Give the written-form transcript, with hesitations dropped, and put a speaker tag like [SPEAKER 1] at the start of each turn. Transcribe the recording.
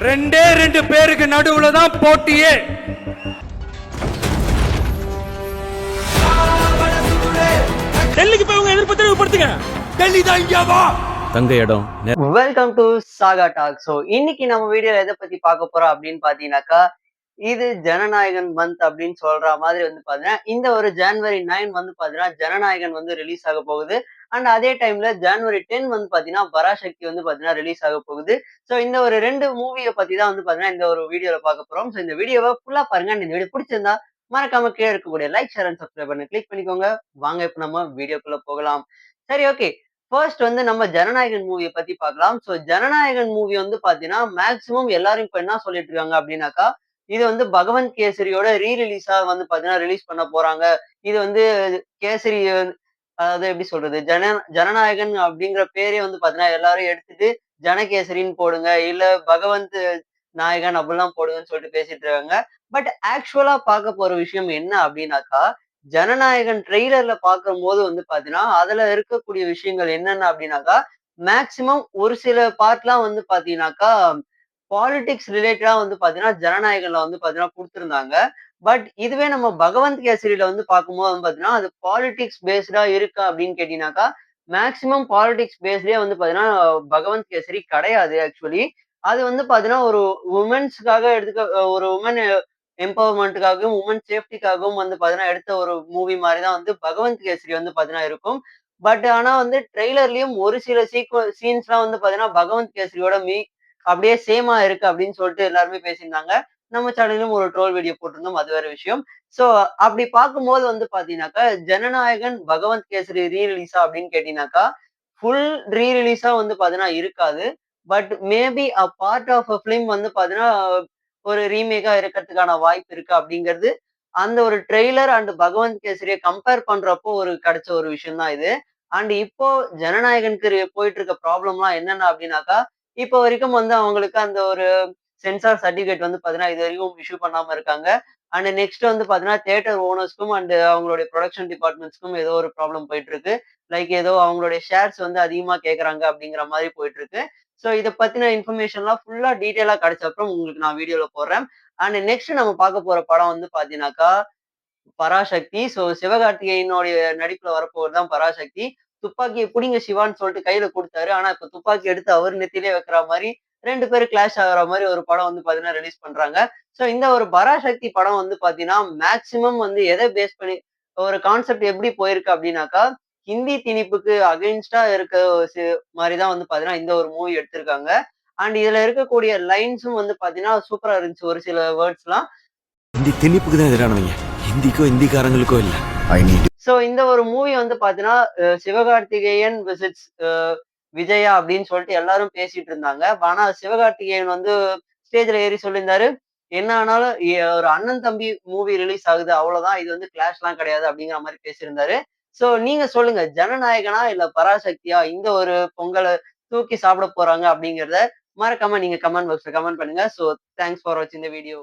[SPEAKER 1] ரெண்டே ரெண்டு பேருக்கு நடுவுல தான் போட்டியே. டெல்லிக்கு போய் உங்க எதிர்ப்பு தெளிவுபடுத்துங்க. டெல்லி தான் இந்தியாவா தங்க இடம்.
[SPEAKER 2] Welcome to saga talk. So இன்னைக்கு நம்ம வீடியோல எதை பத்தி பார்க்க போறோம் அப்படின்னு பாத்தீங்கன்னாக்கா, இது ஜனநாயகன் மந்த் அப்படின்னு சொல்ற மாதிரி வந்து பாத்தீங்கன்னா, இந்த ஒரு ஜனவரி 9 வந்து பாத்தீங்கன்னா ஜனநாயகன் வந்து ரிலீஸ் ஆக போகுது. அண்ட் அதே டைம்ல ஜனவரி 10 வந்து பாத்தீங்கன்னா பராசக்தி வந்து பாத்தீங்கன்னா ரிலீஸ் ஆக போகுது. ஸோ இந்த ஒரு ரெண்டு மூவியை பத்தி தான் வந்து பாத்தீங்கன்னா இந்த ஒரு வீடியோல பார்க்க போறோம். ஸோ இந்த வீடியோவை ஃபுல்லா பாருங்க. இந்த வீடியோ பிடிச்சிருந்தா மறக்காம கீழே இருக்கக்கூடிய லைக், ஷேர் அண்ட் சப்ஸ்கிரைப் பண்ணி கிளிக் பண்ணிக்கோங்க. வாங்க இப்ப நம்ம வீடியோக்குள்ள போகலாம். சரி, ஓகே. ஃபர்ஸ்ட் வந்து நம்ம ஜனநாயகன் மூவிய பத்தி பார்க்கலாம். ஸோ ஜனநாயகன் மூவி வந்து பார்த்தீங்கன்னா, மேக்ஸிமம் எல்லாரும் இப்ப என்ன சொல்லிட்டு இருக்காங்க அப்டின்னாக்கா, இது வந்து பகவந்த் கேசரியோட ரிலீஸா வந்து பார்த்தீங்கன்னா, ரிலீஸ் பண்ண போறாங்க. இது வந்து கேசரி அதாவது எப்படி சொல்றது? ஜனநாயகன் அப்படிங்கிற பேரே வந்து பார்த்தீங்கன்னா, எல்லாரும் எடுத்துட்டு ஜனகேசரின்னு போடுங்க. இல்ல பகவந்த் நாயகன் அப்படிலாம் போடுங்கன்னு சொல்லிட்டு பேசிட்டு இருக்காங்க. பட் ஆக்சுவலா பார்க்க போற விஷயம் என்ன அப்டின்னாக்கா, ஜனநாயகன் ட்ரெய்லர்ல பார்க்கும்போது வந்து பார்த்தீங்கன்னா, அதுல இருக்கக்கூடிய விஷயங்கள் என்னென்ன அப்டின்னாக்கா, மேக்ஸிமம் ஒரு சில பார்ட்லாம் வந்து பார்த்தீங்கன்னாக்கா, பாலிடிக்ஸ் ரிலேட்டடா வந்து பார்த்தீங்கன்னா, ஜனநாயகன்ல வந்து பார்த்தீங்கன்னா குடுத்திருந்தாங்க. பட் இதுவே நம்ம பகவந்த் கேசரில வந்து பார்க்கும்போது வந்து பார்த்தீங்கன்னா, அது பாலிடிக்ஸ் பேஸ்டா இருக்கா அப்டின்னு கேட்டீங்கன்னாக்கா, மேக்ஸிமம் பாலிடிக்ஸ் பேஸ்டே வந்து பார்த்தீங்கன்னா, பகவந்த் கேசரி கிடையாது ஆக்சுவலி. அது வந்து பார்த்தீங்கன்னா, ஒரு வுமென்ஸ்க்காக ஒரு வுமன் எம்பவர்மென்ட்க்காகவும், வுமன் சேஃப்டிக்காகவும் வந்து பார்த்தீங்கன்னா, எடுத்த ஒரு மூவி மாரி தான் வந்து பகவந்த் கேசரி வந்து பார்த்தீங்கன்னா இருக்கும். பட் ஆனா வந்து ட்ரெய்லர்லயும் ஒரு சில சீன்ஸ்லாம் வந்து பார்த்தீங்கன்னா, பகவந்த் கேசரியோட அப்படியே சேமா இருக்கு அப்படின்னு சொல்லிட்டு எல்லாருமே பேசியிருந்தாங்க. நம்ம சேனல்லயும் ஒரு ட்ரோல் வீடியோ போட்டிருந்தோம். அது வேற விஷயம். ஸோ அப்படி பார்க்கும்போது வந்து பார்த்தீங்கன்னாக்கா, ஜனநாயகன் பகவந்த் கேசரி ரிலீஸா அப்படின்னு கேட்டீங்கன்னாக்கா, ஃபுல் ரிலீஸா வந்து பார்த்தீங்கன்னா இருக்காது. But maybe part of a film வந்து பார்த்தீங்கன்னா, ஒரு ரீமேக்கா இருக்கறதுக்கான வாய்ப்பு இருக்கு அப்படிங்கிறது, அந்த ஒரு ட்ரெய்லர் அண்ட் பகவந்த் கேசரிய கம்பேர் பண்றப்போ கிடைச்ச ஒரு விஷயம் தான் இது. அண்ட் இப்போ ஜனநாயகனுக்கு போயிட்டு இருக்க ப்ராப்ளம்லாம் என்னென்ன அப்படின்னாக்கா, இப்போ வரைக்கும் வந்து அவங்களுக்கு அந்த ஒரு சென்சார் சர்டிபிகேட் வந்து பார்த்தீங்கன்னா, இதுவரைக்கும் இஷ்யூ பண்ணாம இருக்காங்க. அண்ட் நெக்ஸ்ட் வந்து பார்த்தீங்கன்னா, தியேட்டர் ஓனர்ஸ்க்கும் அண்ட் அவங்களுடைய புரொடக்ஷன் டிபார்ட்மெண்ட்ஸ்க்கும் ஏதோ ஒரு ப்ராப்ளம் போயிட்டு இருக்கு. லைக் ஏதோ அவங்களுடைய ஷேர்ஸ் வந்து அதிகமா கேட்கறாங்க அப்படிங்கிற மாரி போயிட்டு இருக்கு. ஸோ இத பத்தின இன்ஃபர்மேஷன்லாம் ஃபுல்லா டீட்டெயிலா கிடைச்ச அப்புறம் உங்களுக்கு நான் வீடியோல போடுறேன். அண்ட் நெக்ஸ்ட் நம்ம பார்க்க போற படம் வந்து பார்த்தீங்கன்னாக்கா, பராசக்தி. ஸோ சிவகார்த்திகேயனுடைய நடிப்புல வரப்போறது தான் பராசக்தி. துப்பாக்கிய புடிங்க சிவான்னு சொல்லிட்டு கையில குடுத்தாரு. ஆனா இப்ப துப்பாக்கி எடுத்து அவர் நெத்தியிலே வைக்கிற மாரி 2 பேரும் கிளாஷ் ஆகுற மாரி ஒரு படம் வந்து பார்த்தீங்கன்னா ரிலீஸ் பண்றாங்க. ஸோ இந்த ஒரு பராசக்தி படம் வந்து பார்த்தீங்கன்னா, மேக்ஸிமம் வந்து எத பேஸ் பண்ணி ஒரு கான்செப்ட் எப்படி போயிருக்கு அப்டின்னாக்கா, ஹிந்தி திணிப்புக்கு அகைன்ஸ்டா இருக்க மாரி தான் வந்து பார்த்தீங்கன்னா, இந்த ஒரு மூவி எடுத்திருக்காங்க. அண்ட் இதுல இருக்கக்கூடிய லைன்ஸும் வந்து பார்த்தீங்கன்னா, சூப்பரா இருந்துச்சு ஒரு சில வேர்ட்ஸ்லாம்.
[SPEAKER 1] ஹிந்தி திணிப்புக்கு தான் எதிரானவங்க. ஹிந்திக்கோ ஹிந்திக்காரங்களுக்கோ இல்ல. I need.
[SPEAKER 2] ஸோ இந்த ஒரு மூவி வந்து பார்த்தீங்கன்னா, சிவகார்த்திகேயன் விசிட்ஸ் விஜயா அப்படின்னு சொல்லிட்டு எல்லாரும் பேசிட்டு இருந்தாங்க. ஆனா சிவகார்த்திகேயன் வந்து ஸ்டேஜ்ல ஏறி சொல்லியிருந்தாரு, "என்ன ஆனாலும் ஒரு அண்ணன் தம்பி மூவி ரிலீஸ் ஆகுது. அவ்வளோதான். இது வந்து கிளாஷ்லாம் கிடையாது." அப்படிங்கிற மாரி பேசியிருந்தாரு. ஸோ நீங்க சொல்லுங்க. ஜனநாயகனா இல்ல பராசக்தியா இந்த ஒரு பொங்கல தூக்கி சாப்பிட போறாங்க அப்படிங்கிறத மறக்காம நீங்க கமெண்ட் பாக்ஸ்ல கமெண்ட் பண்ணுங்க. ஸோ தேங்க்ஸ் ஃபார் வாட்சிங் த வீடியோ.